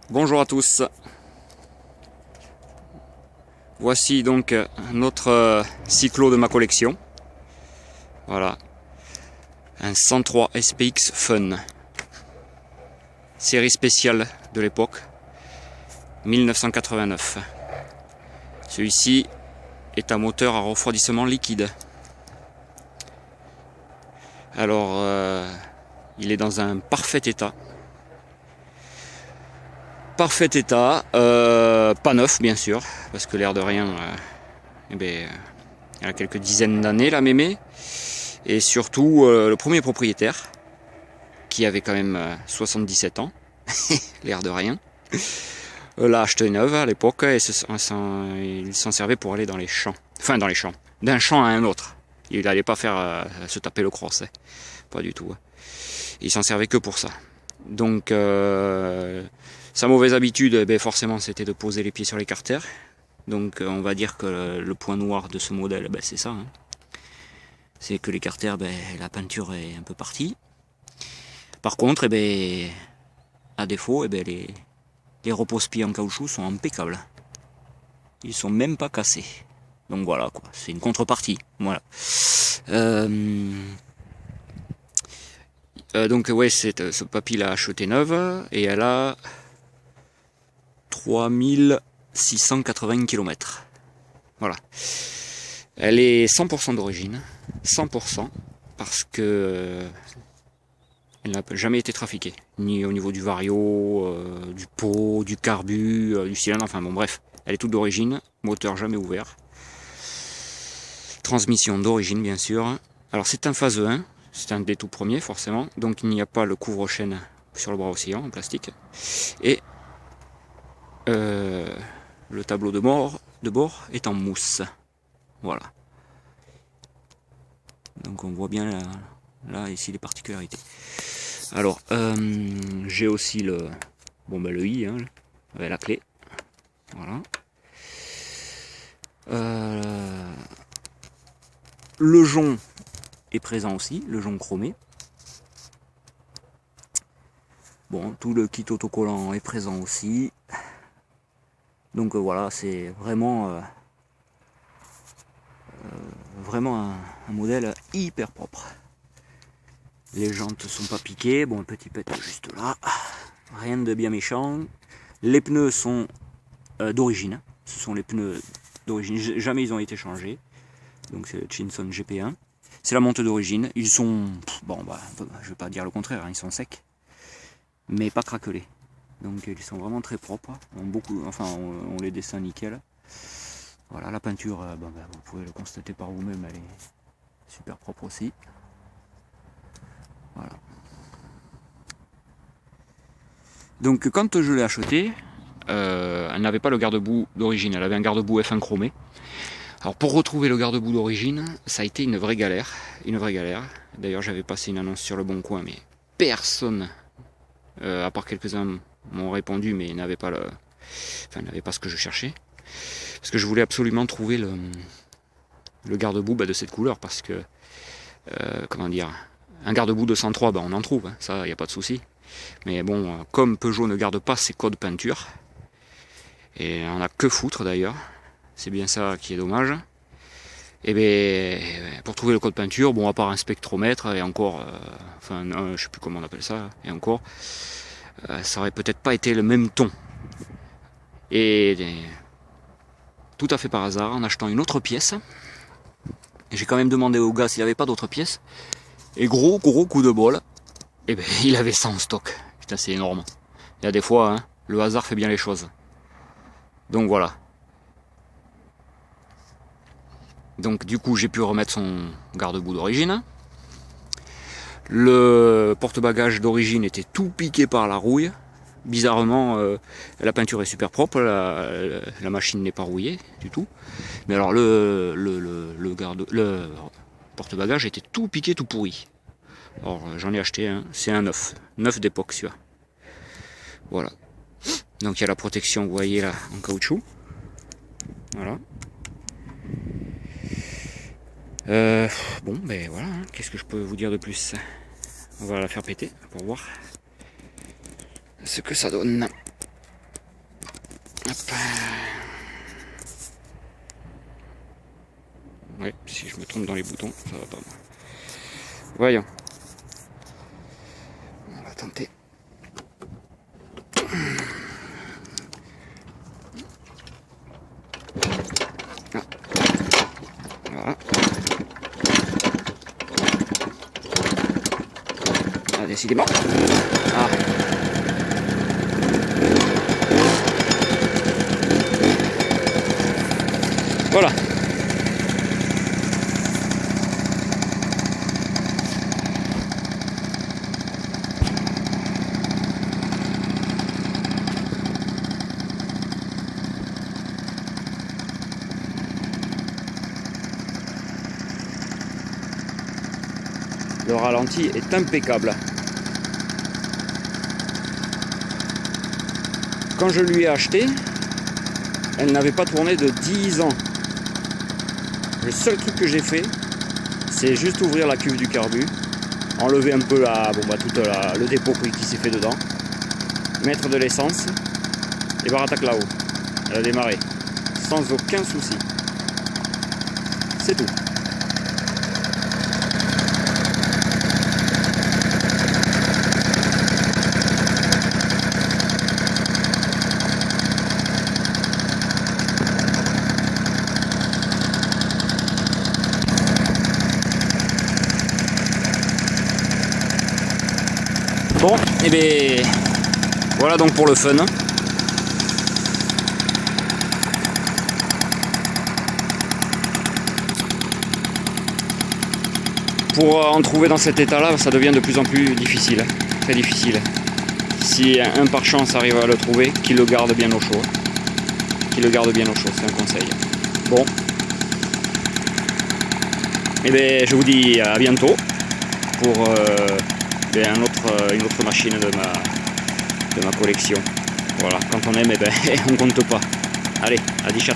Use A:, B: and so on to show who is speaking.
A: Bonjour à tous. Voici donc notre cyclo de ma collection. Voilà. Un 103 SPX Fun. Série spéciale de l'époque. 1989. Celui-ci est un moteur à refroidissement liquide. Alors, il est dans un parfait état. Parfait état, pas neuf bien sûr, parce que l'air de rien, elle a quelques dizaines d'années la mémé, et surtout le premier propriétaire, qui avait quand même 77 ans, l'air de rien, l'a acheté neuve à l'époque, et il s'en servait pour aller dans les champs, enfin dans les champs, d'un champ à un autre. Il n'allait pas faire se taper le cross, pas du tout. Il s'en servait que pour ça. Donc sa mauvaise habitude, forcément, c'était de poser les pieds sur l'écarter. Donc on va dire que le point noir de ce modèle, c'est ça. C'est que l'écarter, la peinture est un peu partie. Par contre, à défaut, les repose-pieds en caoutchouc sont impeccables. Ils sont même pas cassés. Donc voilà, quoi. C'est une contrepartie. Voilà. Donc ouais, ce papy l'a acheté neuve et elle a 3680 km. Voilà. Elle est 100% d'origine. 100% parce que elle n'a jamais été trafiquée. Ni au niveau du vario, du pot, du carbu, du cylindre, enfin bon bref. Elle est toute d'origine. Moteur jamais ouvert. Transmission d'origine bien sûr. Alors c'est un phase 1. C'est un des tout premiers forcément. Donc il n'y a pas le couvre-chaîne sur le bras oscillant en plastique. Et le tableau de bord est en mousse. Voilà. Donc on voit bien là ici les particularités. Alors j'ai aussi le i avec la clé. Voilà. Le jonc est présent aussi, le jonc chromé. Bon, tout le kit autocollant est présent aussi. Donc voilà, c'est vraiment un modèle hyper propre. Les jantes sont pas piquées, bon, un petit pet juste là, rien de bien méchant. Les pneus sont d'origine, ce sont les pneus d'origine, jamais ils ont été changés. Donc c'est le Chinson GP1. C'est la monte d'origine, ils sont, je vais pas dire le contraire, ils sont secs, mais pas craquelés. Donc ils sont vraiment très propres, on les dessins nickel. Voilà, la peinture, vous pouvez le constater par vous-même, elle est super propre aussi. Voilà. Donc quand je l'ai acheté, elle n'avait pas le garde-boue d'origine, elle avait un garde-boue F1 chromé. Alors pour retrouver le garde-boue d'origine, ça a été une vraie galère. D'ailleurs j'avais passé une annonce sur le Bon Coin, mais personne, à part quelques-uns, m'ont répondu, mais n'avaient pas ce que je cherchais. Parce que je voulais absolument trouver le garde-boue de cette couleur, parce que, un garde-boue de 103, on en trouve, ça, il n'y a pas de souci. Mais bon, comme Peugeot ne garde pas ses codes peinture, et on a que foutre d'ailleurs, c'est bien ça qui est dommage, pour trouver le code peinture, à part un spectromètre, et encore, je sais plus comment on appelle ça, et encore, ça aurait peut-être pas été le même ton. Et tout à fait par hasard, en achetant une autre pièce, j'ai quand même demandé au gars s'il n'y avait pas d'autres pièces, et gros coup de bol, il avait ça en stock. Putain, c'est énorme. Il y a des fois, le hasard fait bien les choses. Donc voilà. Donc du coup, j'ai pu remettre son garde-boue d'origine. Le porte-bagages d'origine était tout piqué par la rouille. Bizarrement, la peinture est super propre, la machine n'est pas rouillée du tout. Mais alors le porte-bagages était tout piqué, tout pourri. Alors j'en ai acheté un, c'est un neuf d'époque celui-là. Voilà. Donc il y a la protection, vous voyez là, en caoutchouc. Voilà. Voilà, qu'est-ce que je peux vous dire de plus? On va la faire péter pour voir ce que ça donne. Hop. Ouais, si je me trompe dans les boutons, ça va pas. Voyons. On va tenter. Ah. Voilà. Ah, décidément. Ah. Voilà. Le ralenti est impeccable. Quand je lui ai acheté, elle n'avait pas tourné de 10 ans. Le seul truc que j'ai fait, c'est juste ouvrir la cuve du carbu, enlever un peu tout le dépôt qui s'est fait dedans, mettre de l'essence, et baratak là-haut. Elle a démarré, sans aucun souci. C'est tout. Bon, et bien voilà donc pour le fun. Pour en trouver dans cet état-là, ça devient de plus en plus difficile, très difficile. Si un par chance arrive à le trouver, qu'il le garde bien au chaud. Qu'il le garde bien au chaud, c'est un conseil. Bon. Et bien je vous dis à bientôt pour une autre machine de ma collection. Voilà, quand on aime, on compte pas. Allez, à 10 chats.